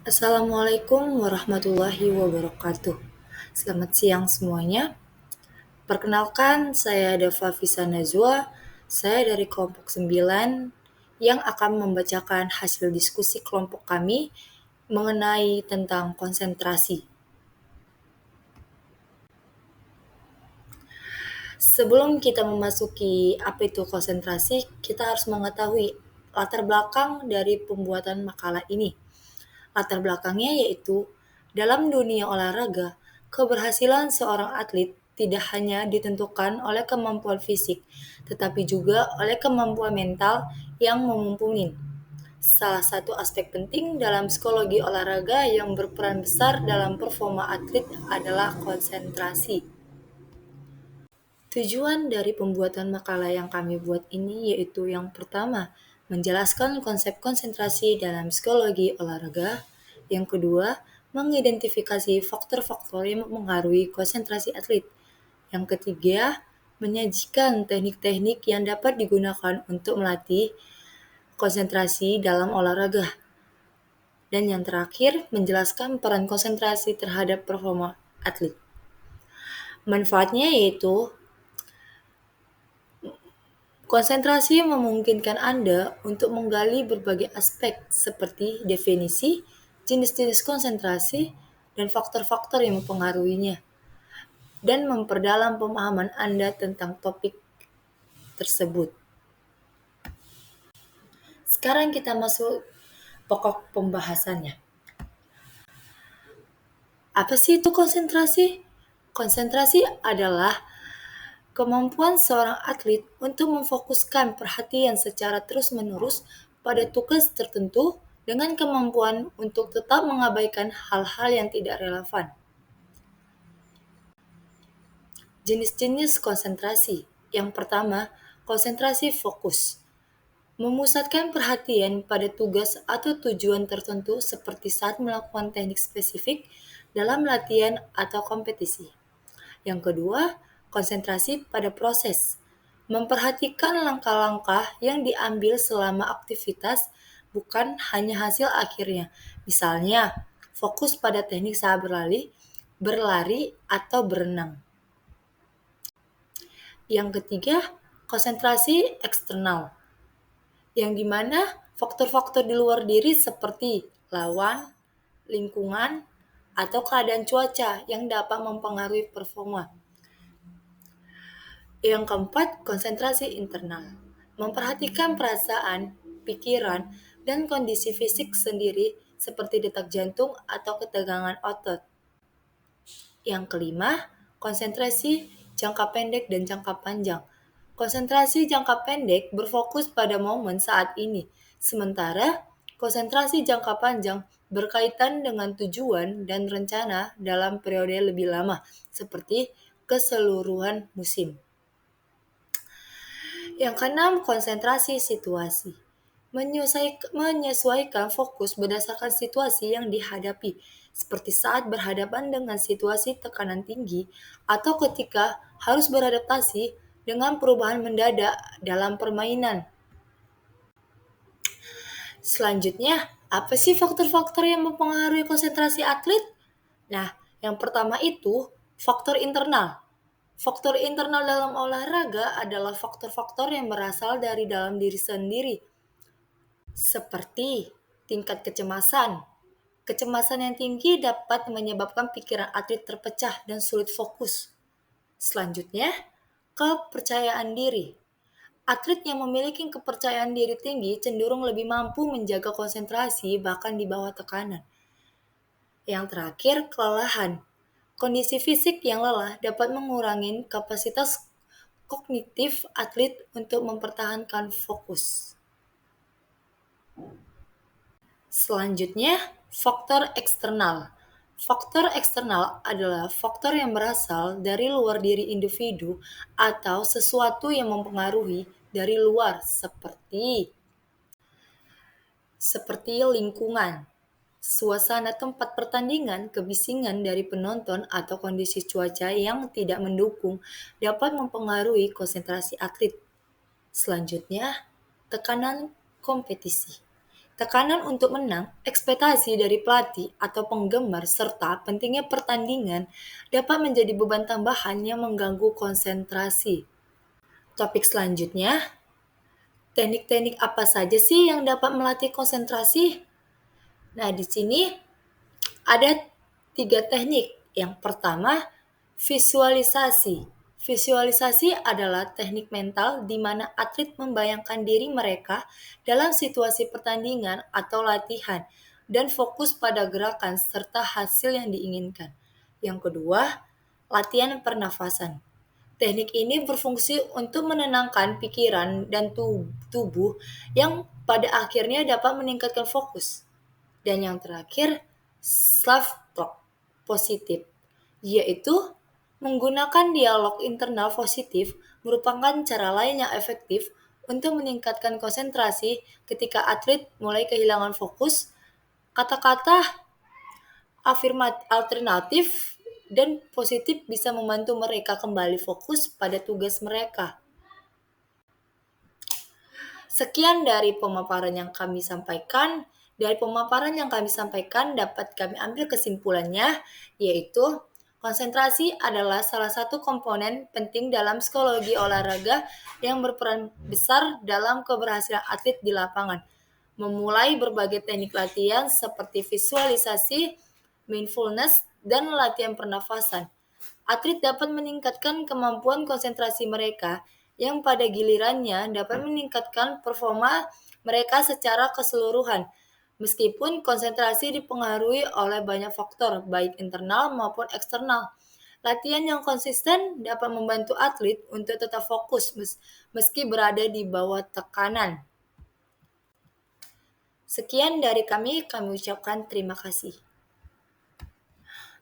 Assalamualaikum warahmatullahi wabarakatuh. Selamat siang semuanya. Perkenalkan, saya Dava Fisa Najwa. Saya dari kelompok 9 yang akan membacakan hasil diskusi kelompok kami mengenai tentang konsentrasi. Sebelum kita memasuki apa itu konsentrasi, kita harus mengetahui latar belakang dari pembuatan makalah ini. Latar belakangnya yaitu dalam dunia olahraga, keberhasilan seorang atlet tidak hanya ditentukan oleh kemampuan fisik, tetapi juga oleh kemampuan mental yang mumpuni. Salah satu aspek penting dalam psikologi olahraga yang berperan besar dalam performa atlet adalah konsentrasi. Tujuan dari pembuatan makalah yang kami buat ini yaitu yang pertama, menjelaskan konsep konsentrasi dalam psikologi olahraga. Yang kedua, mengidentifikasi faktor-faktor yang mempengaruhi konsentrasi atlet. Yang ketiga, menyajikan teknik-teknik yang dapat digunakan untuk melatih konsentrasi dalam olahraga. Dan yang terakhir, menjelaskan peran konsentrasi terhadap performa atlet. Manfaatnya yaitu konsentrasi memungkinkan Anda untuk menggali berbagai aspek seperti definisi, jenis-jenis konsentrasi, dan faktor-faktor yang mempengaruhinya, dan memperdalam pemahaman Anda tentang topik tersebut. Sekarang kita masuk pokok pembahasannya. Apa sih itu konsentrasi? Konsentrasi adalah kemampuan seorang atlet untuk memfokuskan perhatian secara terus-menerus pada tugas tertentu dengan kemampuan untuk tetap mengabaikan hal-hal yang tidak relevan. Jenis-jenis konsentrasi. Yang pertama, konsentrasi fokus. Memusatkan perhatian pada tugas atau tujuan tertentu seperti saat melakukan teknik spesifik dalam latihan atau kompetisi. Yang kedua, konsentrasi pada proses. Memperhatikan langkah-langkah yang diambil selama aktivitas, bukan hanya hasil akhirnya. Misalnya, fokus pada teknik saat berlari atau berenang. Yang ketiga, konsentrasi eksternal, yang dimana faktor-faktor di luar diri seperti lawan, lingkungan, atau keadaan cuaca yang dapat mempengaruhi performa. Yang keempat, konsentrasi internal. Memperhatikan perasaan, pikiran, dan kondisi fisik sendiri seperti detak jantung atau ketegangan otot. Yang kelima, konsentrasi jangka pendek dan jangka panjang. Konsentrasi jangka pendek berfokus pada momen saat ini, sementara konsentrasi jangka panjang berkaitan dengan tujuan dan rencana dalam periode lebih lama, seperti keseluruhan musim. Yang keenam, konsentrasi situasi. Menyesuaikan fokus berdasarkan situasi yang dihadapi, seperti saat berhadapan dengan situasi tekanan tinggi atau ketika harus beradaptasi dengan perubahan mendadak dalam permainan. Selanjutnya, apa sih faktor-faktor yang mempengaruhi konsentrasi atlet? Nah, yang pertama itu faktor internal. Faktor internal dalam olahraga adalah faktor-faktor yang berasal dari dalam diri sendiri, seperti tingkat kecemasan. Kecemasan yang tinggi dapat menyebabkan pikiran atlet terpecah dan sulit fokus. Selanjutnya, kepercayaan diri. Atlet yang memiliki kepercayaan diri tinggi cenderung lebih mampu menjaga konsentrasi bahkan di bawah tekanan. Yang terakhir, kelelahan. Kondisi fisik yang lelah dapat mengurangi kapasitas kognitif atlet untuk mempertahankan fokus. Selanjutnya, faktor eksternal. Faktor eksternal adalah faktor yang berasal dari luar diri individu atau sesuatu yang mempengaruhi dari luar seperti lingkungan, suasana tempat pertandingan, kebisingan dari penonton, atau kondisi cuaca yang tidak mendukung dapat mempengaruhi konsentrasi atlet. Selanjutnya, tekanan kompetisi. Tekanan untuk menang, ekspektasi dari pelatih atau penggemar, serta pentingnya pertandingan dapat menjadi beban tambahan yang mengganggu konsentrasi. Topik selanjutnya, teknik-teknik apa saja sih yang dapat melatih konsentrasi? Nah, di sini ada 3 teknik. Yang pertama, visualisasi. Visualisasi adalah teknik mental di mana atlet membayangkan diri mereka dalam situasi pertandingan atau latihan dan fokus pada gerakan serta hasil yang diinginkan. Yang kedua, latihan pernafasan. Teknik ini berfungsi untuk menenangkan pikiran dan tubuh yang pada akhirnya dapat meningkatkan fokus. Dan yang terakhir, self-talk positif, yaitu menggunakan dialog internal positif merupakan cara lain yang efektif untuk meningkatkan konsentrasi ketika atlet mulai kehilangan fokus. Kata-kata afirmatif alternatif dan positif bisa membantu mereka kembali fokus pada tugas mereka. Sekian dari pemaparan yang kami sampaikan. Dari pemaparan yang kami sampaikan dapat kami ambil kesimpulannya, yaitu konsentrasi adalah salah satu komponen penting dalam psikologi olahraga yang berperan besar dalam keberhasilan atlet di lapangan. Memulai berbagai teknik latihan seperti visualisasi, mindfulness, dan latihan pernafasan. Atlet dapat meningkatkan kemampuan konsentrasi mereka yang pada gilirannya dapat meningkatkan performa mereka secara keseluruhan. Meskipun konsentrasi dipengaruhi oleh banyak faktor, baik internal maupun eksternal. Latihan yang konsisten dapat membantu atlet untuk tetap fokus meski berada di bawah tekanan. Sekian dari kami ucapkan terima kasih.